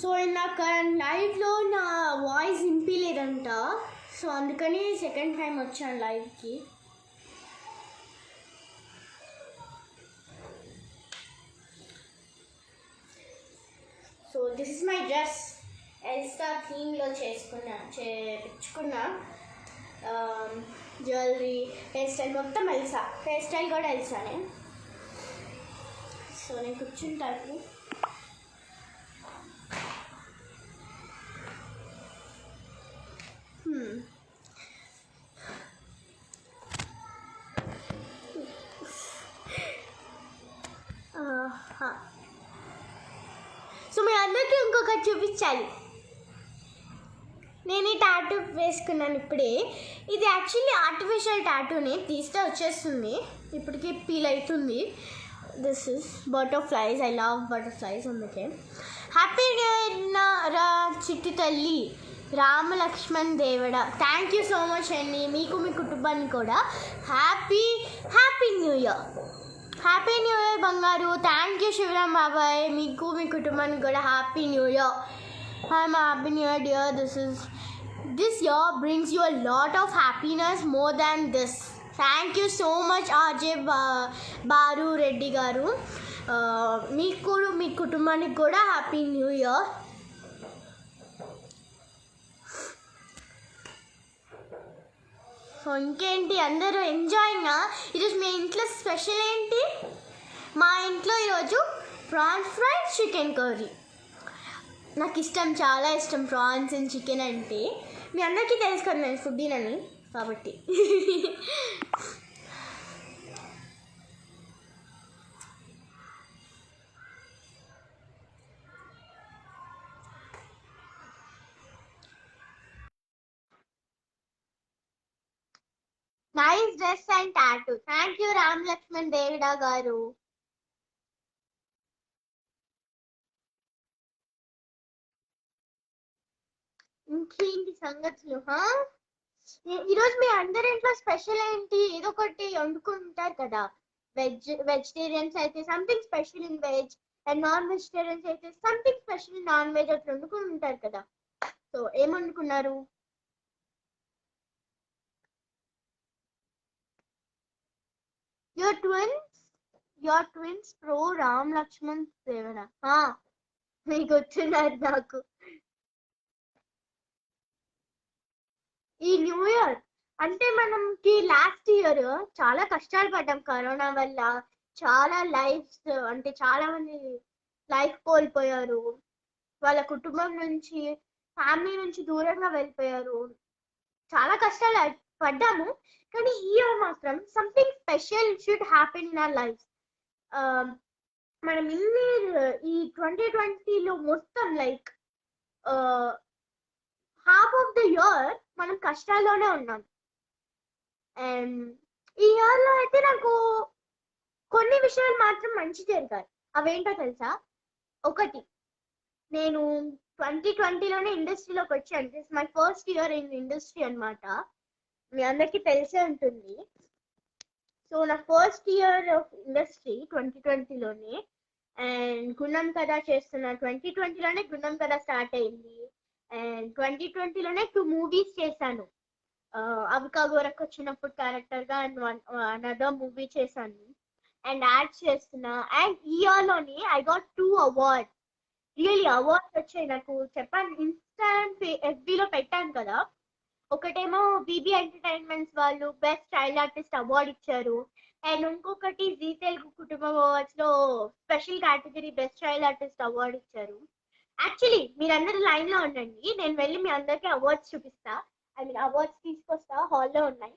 So ఇందాక లైవ్లో నా వాయిస్ వినిపించలేదంట, సో అందుకని సెకండ్ టైం వచ్చాను లైవ్కి. So this is my dress. Elsa థీమ్లో చేయించుకున్నా. జ్యువెలరీ, హెయిర్ స్టైల్ మొత్తం ఎల్సా. హెయిర్ స్టైల్ కూడా ఎల్సానే. సో నేను కూర్చుంటాను. సో మీ అందరికీ ఇంకొకటి చూపించాలి. నేను ఈ టాటూ వేసుకున్నాను ఇప్పుడే. ఇది యాక్చువల్లీ ఆర్టిఫిషియల్ టాటూని, తీస్తే వచ్చేస్తుంది. ఇప్పటికీ పీల్ అవుతుంది. This is butterflies. I love butterflies. అందుకే హ్యాపీ న్యూ ఇయర్ రా చిట్టి తల్లి Ramalakshman Devada. Thank you so much అండి. మీకు మీ కుటుంబానికి కూడా happy new year. Happy new year బంగారు. థ్యాంక్ యూ శివరామ్ బాబాయ్. మీకు మీ కుటుంబానికి కూడా happy new year. Happy new year dear. This year brings you a lot of happiness more than this. Thank you so much RJ Baru Reddy garu. మీకు మీ కుటుంబానికి కూడా హ్యాపీ న్యూ ఇయర్. సో ఇంకేంటి, అందరూ ఎంజాయింగా? ఈరోజు మీ ఇంట్లో స్పెషల్ ఏంటి? మా ఇంట్లో ఈరోజు ప్రాన్స్ ఫ్రై, చికెన్ కర్రీ. నాకు ఇష్టం, చాలా ఇష్టం ప్రాన్స్ అండ్ చికెన్ అంటే. మీ అందరికీ తెలుసు కదా నేను ఫుడ్డీనని, కాబట్టి. Nice dress and tattoo. Thank you Ram Lakshman Devida garu. ఇంకేంటి సంగతులు? ఈరోజు మీ అందరి ఇంట్లో స్పెషల్ ఏంటి? ఏదో ఒకటి వండుకుంటారు కదా. వెజిటేరియన్స్ అయితే something special in veg, and non vegetarians అయితే something special in non veg. అట్లా వండుకుని ఉంటారు కదా. సో ఏం వండుకున్నారు? యువర్ ట్విన్స్ ప్రో రామ్ లక్ష్మణ్ దేవడా. మీకు వచ్చినారు నాకు. ఈ న్యూ ఇయర్ అంటే మనకి లాస్ట్ ఇయర్ చాలా కష్టాలు పడ్డాం కరోనా వల్ల. చాలా లైఫ్స్, అంటే చాలా మంది లైఫ్ కోల్పోయారు. వాళ్ళ కుటుంబం నుంచి, ఫ్యామిలీ నుంచి దూరంగా వెళ్ళిపోయారు. చాలా కష్టాలు పడ్డాము. కానీ ఈ ఇయర్ మాత్రం something special should happen in our life. మనం ఈ 2020లో మొత్తం like half of the year మనం కష్టాల్లోనే ఉన్నాం. అండ్ ఈ ఇయర్లో అయితే నాకు కొన్ని విషయాలు మాత్రం మంచి జరిగాయి. అవేంటో తెలుసా? ఒకటి, నేను 2020లోనే ఇండస్ట్రీలోకి వచ్చాను. This my first year in industry అనమాట. మీ అందరికీ తెలిసే ఉంటుంది. సో నా ఫస్ట్ ఇయర్ ఆఫ్ ఇండస్ట్రీ 2020లోనే. అండ్ గుణం కథ చేస్తున్నా. 2020లోనే గుణం కథ స్టార్ట్ అయింది. అండ్ 2020లోనే 2 మూవీస్ చేశాను. అవికా గోరక్ వచ్చినప్పుడు క్యారెక్టర్గా, అండ్ అనదర్ మూవీ చేశాను. అండ్ యాడ్స్ చేస్తున్నా. అండ్ ఈ ఇయర్లోని I got 2 awards. Really awards వచ్చాయి నాకు. చెప్పాను, ఇన్స్టా అండ్ ఎఫ్బీలో పెట్టాను కదా. ఒకటేమో బీబీ ఎంటర్టైన్మెంట్స్ వాళ్ళు బెస్ట్ చైల్డ్ ఆర్టిస్ట్ అవార్డ్ ఇచ్చారు. అండ్ ఇంకొకటి జీ తెలుగు కుటుంబ అవార్డ్స్లో special category best child artist award ఇచ్చారు. యాక్చువల్లీ మీరందరూ లైన్లో ఉండండి, నేను వెళ్ళి మీ అందరికీ అవార్డ్స్ చూపిస్తా. ఐ మీన్ అవార్డ్స్ తీసుకొస్తా. హాల్లో ఉన్నాయి.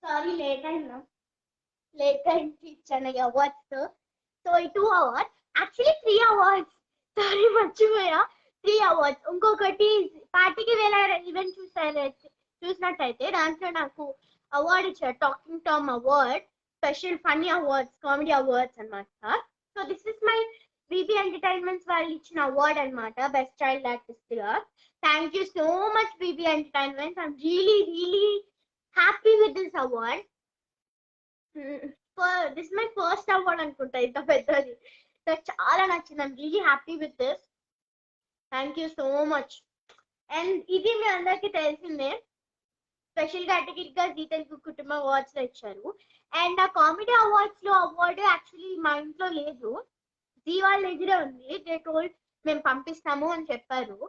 సారీ లేట్ అయిందా, లేట్ అయింది ఇచ్చాను అవార్డ్స్. సో ఈ 2 అవార్డ్స్, యాక్చువల్లీ 3 అవార్డ్స్, సారీ మర్చిపోయా. 3 అవార్డ్స్. ఇంకొకటి పార్టీకి వేళ ఈవెంట్ చూసినట్టయితే దాంట్లో నాకు అవార్డ్ ఇచ్చారు, talking Tom award, special funny awards, comedy awards అనమాట. So this is my BB entertainments వాళ్ళు ఇచ్చిన అవార్డ్ అనమాట, బెస్ట్ చైల్డ్ ఆర్టిస్ట్ గా. Thank you so much BB entertainments. I'm really happy with this award. This my first award అనుకుంటా ఇంత పెద్దది. నాకు చాలా నచ్చింది. I'm really happy with this. Thank you so much. And ఇది మీ అందరికీ తెలిసిందే, స్పెషల్ కేటగిరీగా జీ తెలుగు కుటుంబ అవార్డ్స్ లో ఇచ్చారు. అండ్ ఆ కామెడీ అవార్డ్స్ లో అవార్డు యాక్చువల్లీ మా ఇంట్లో లేదు, జీ వాళ్ళ దగ్గరే ఉంది. దే టోల్డ్ మేము పంపిస్తాము అని చెప్పారు.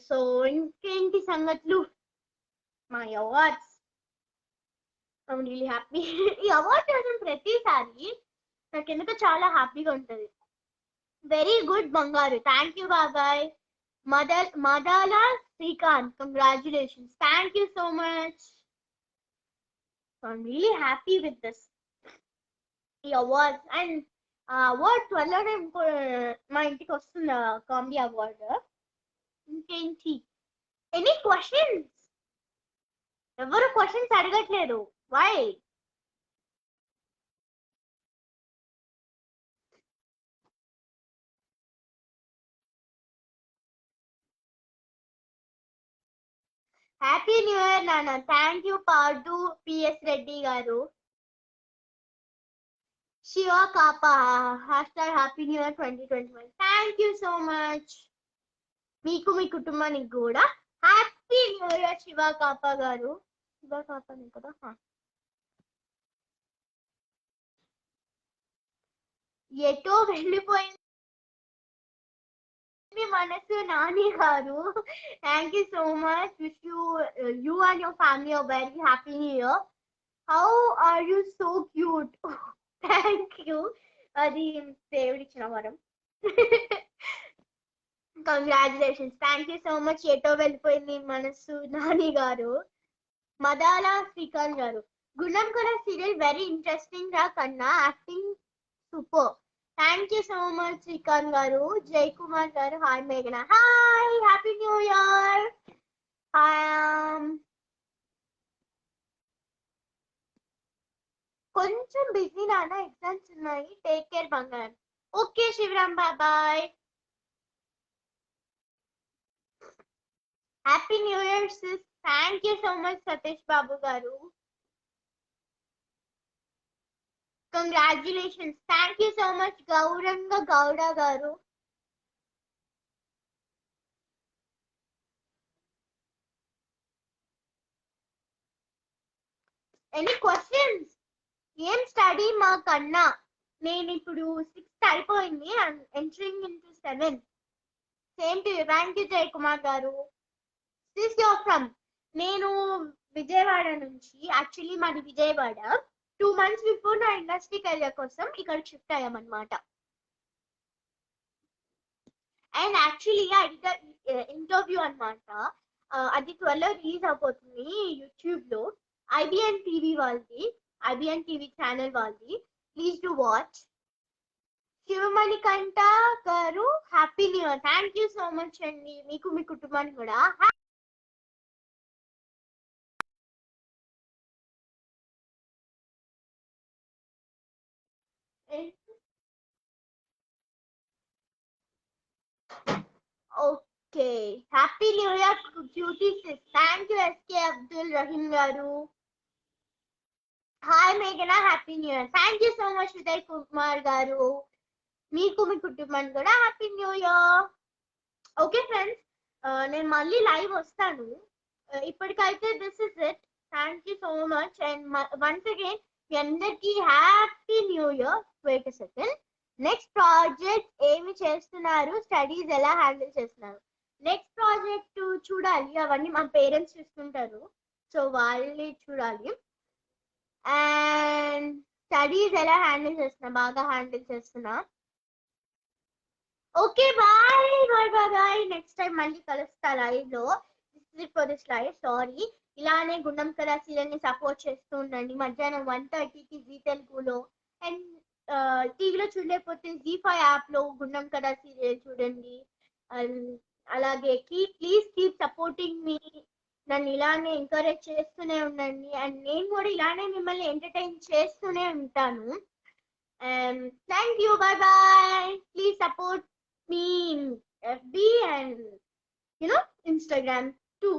సో ఇంకేంటి సంగతులు, my awards, I'm really happy. ఈ అవార్డ్ చూసిన ప్రతిసారి నాకు ఎందుకు చాలా హ్యాపీగా ఉంటుంది. వెరీ గుడ్ బంగారు, థ్యాంక్ యూ బాబాయ్. Madala Srikanth, congratulations, thank you so much. I'm really happy with this ఈ అవార్డ్స్. అండ్ అవార్డ్ త్వరలోనే మా ఇంటికి వస్తుంది కామెడీ అవార్డు. ఇంకేంటి, ఎనీ క్వశ్చన్స్? ఎవరు క్వశ్చన్స్ అడగట్లేదు, వై? హ్యాపీ న్యూ ఇయర్ నాన్న, థ్యాంక్ యూ పార్డు పిఎస్ రెడ్డి గారు. శివ కాపా happy new year 2021, thank you so much. మీకు మీ కుటుంబానికి కూడా హ్యాపీ న్యూ ఇయర్ శివ కాపా గారు. శివ కాపానే కదా. ఎటో వెళ్ళిపోయింది మీ మనసు నాని గారు, thank you so much. Wish you and your family a very happy new year. How are you so cute? Thank you, అది దేవుడి ఇచ్చిన వరం. Congratulations, thank you so much. ఎటో వెళ్ళిపోయింది మనసు నాని గారు. మదాల శ్రీకాంత్ గారు, గుణం కూడా సీరియల్ వెరీ ఇంట్రెస్టింగ్ రా కన్నా, acting super. Thank you so much Srikanth garu. Jai Kumar garu, hi మేఘన, హాయ్, హ్యాపీ న్యూ ఇయర్. కొంచెం బిజీ నాన్న, ఎగ్జామ్స్ ఉన్నాయి, టేక్ కేర్ బంగారు. Okay Sivaram, bye. Happy new year sis, thank you so much Satish Babu garu. Congratulations, thank you so much Gauranga Gowda garu. Any questions? ఏం study మా కన్నా, నేను ఇప్పుడు 6th అయిపోయింది, entering into 7th. Same to you, thank you జై కుమార్ గారు. దిస్ యువర్ ఫ్రమ్, నేను విజయవాడ నుంచి, యాక్చువల్లీ మాది విజయవాడ. 2 months బిఫోర్ నా ఇండస్ట్రీ కెరియర్ కోసం ఇక్కడ షిఫ్ట్ అయ్యామన్నమాట. అండ్ యాక్చువల్లీ ఇంటర్వ్యూ అనమాట, అది త్వరలో రిలీజ్ అయిపోతుంది యూట్యూబ్ లో, IBN టీవీ వాళ్ళది, IBN టీవీ ఛానల్ వాళ్ళది. Please do watch. Sivamanikantha garu, happy new year, thank you so much అండి. మీకు మీ కుటుంబానికి కూడా okay. Happy new year cutie sis, thank you SK Abdul Rahim garu. Hi మేఘన, happy new year, thank you so much Vijay Kumar garu. మీకు మీ కుటుంబానికి కూడా happy new year. Okay friends, నేను మళ్ళీ లైవ్ వస్తాను. ఇప్పటికైతే this is it, thank you so much. And once again మీ అందరికి happy new year. Wait a second, next project ఏమి చేస్తున్నారు, స్టడీస్ ఎలా హ్యాండిల్ చేస్తున్నారు? నెక్స్ట్ ప్రాజెక్ట్ చూడాలి, అవన్నీ మా పేరెంట్స్ చూస్తుంటారు, సో వాళ్ళే చూడాలి. అండ్ స్టడీస్ ఎలా హ్యాండిల్ చేస్తున్నా, బాగా హ్యాండిల్ చేస్తున్నా. Okay bye bye bye bye. Next time మళ్ళీ కలుస్తా లైవ్ లో. This is for this live, sorry. ఇలానే గుండం కదా సీరియల్ ని సపోర్ట్ చేస్తూ ఉండండి. మధ్యాహ్నం 1:30కి జీ తెలుగులో, అండ్ టీవీలో చూడలేకపోతే జీ5 యాప్ లో గుండం కదా సీరియల్ చూడండి. అలాగే ప్లీజ్ కీప్ సపోర్టింగ్ మీ. నన్ను ఇలానే ఎంకరేజ్ చేస్తూనే ఉండండి, అండ్ నేను కూడా ఇలానే మిమ్మల్ని ఎంటర్టైన్ చేస్తూనే ఉంటాను. Thank you, bye bye. Please support me in FB and Instagram too.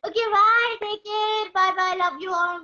Okay, bye. Take care. Bye bye. Love you all.